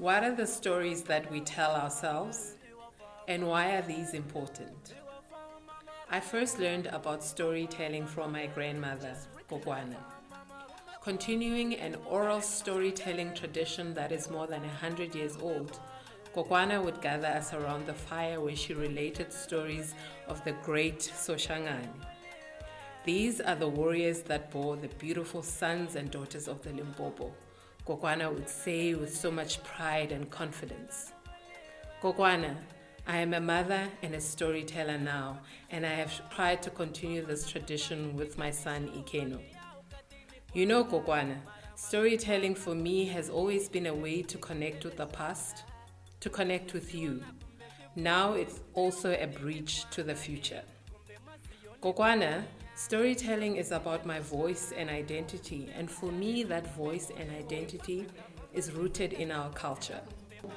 What are the stories that we tell ourselves, and why are these important? I first learned about storytelling from my grandmother, Kokwana. Continuing an oral storytelling tradition that is more than 100 years old, Kokwana would gather us around the fire where she related stories of the great Soshangane. These are the warriors that bore the beautiful sons and daughters of the Limpopo, Kokwana would say with so much pride and confidence. Kokwana, I am a mother and a storyteller now, and I have tried to continue this tradition with my son Ikeno. You know, Kokwana, storytelling for me has always been a way to connect with the past, to connect with you. Now it's also a bridge to the future. Kokwana, storytelling is about my voice and identity, and for me that voice and identity is rooted in our culture.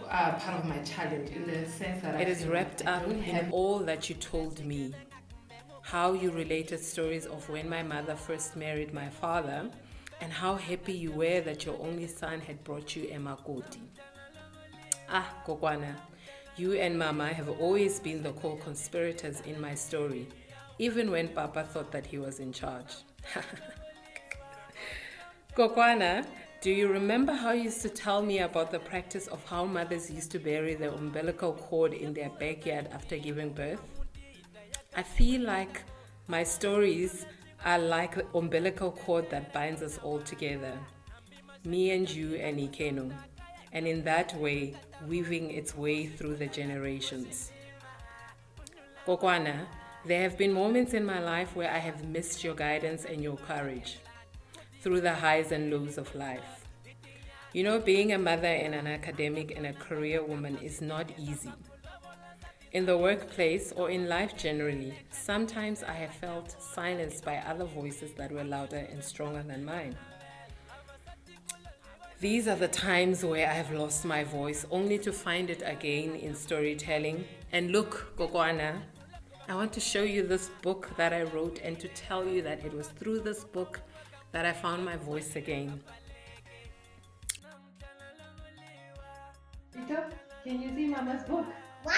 Part of my challenge in the sense that it is wrapped up in all that you told me. How you related stories of when my mother first married my father, and how happy you were that your only son had brought you a makoti. Kokwana, you and Mama have always been the co-conspirators in my story, even when Papa thought that he was in charge. Kokwana, do you remember how you used to tell me about the practice of how mothers used to bury the umbilical cord in their backyard after giving birth? I feel like my stories are like the umbilical cord that binds us all together, me and you and Ikeno, and in that way, weaving its way through the generations. Kokwana, there have been moments in my life where I have missed your guidance and your courage through the highs and lows of life. You know, being a mother and an academic and a career woman is not easy. In the workplace or in life generally, sometimes I have felt silenced by other voices that were louder and stronger than mine. These are the times where I have lost my voice only to find it again in storytelling. And look, Kokwana, I want to show you this book that I wrote and to tell you that it was through this book that I found my voice again. Peter, can you see Mama's book? Wow!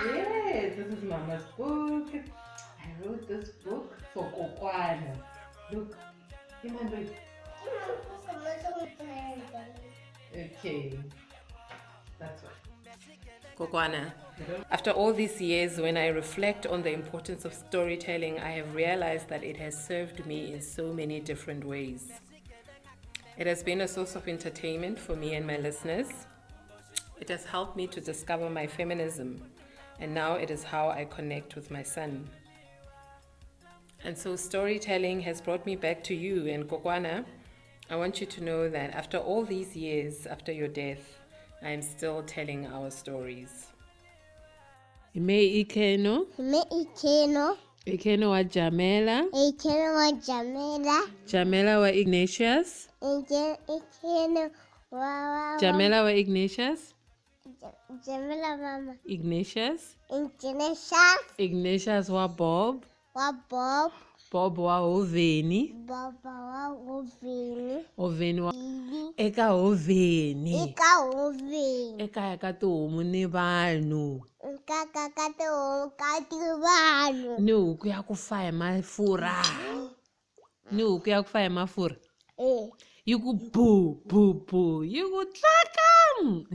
Yes, this is Mama's book. I wrote this book for Kokwana. Look, come on, look. Okay, that's right. Kokwana, after all these years, when I reflect on the importance of storytelling, I have realized that it has served me in so many different ways. It has been a source of entertainment for me and my listeners. It has helped me to discover my feminism, and now it is how I connect with my son. And so storytelling has brought me back to you, and Kokwana, I want you to know that after all these years after your death, I am still telling our stories. Ikeno wa Jamela. Jamela wa Ignatius. Jamela wa Ignatius. Jamela mama. Ignatius. Ignatius wa Bob. Bob wa Hoveni. Hoveni wa eka Hoveni. Eka ka tihomu ni vanhu. Ni huku ya ku fa hi mafurha. Ni huku ya ku fa hi mafurha. Yi ku bu bu bu. Yi ku tlakam.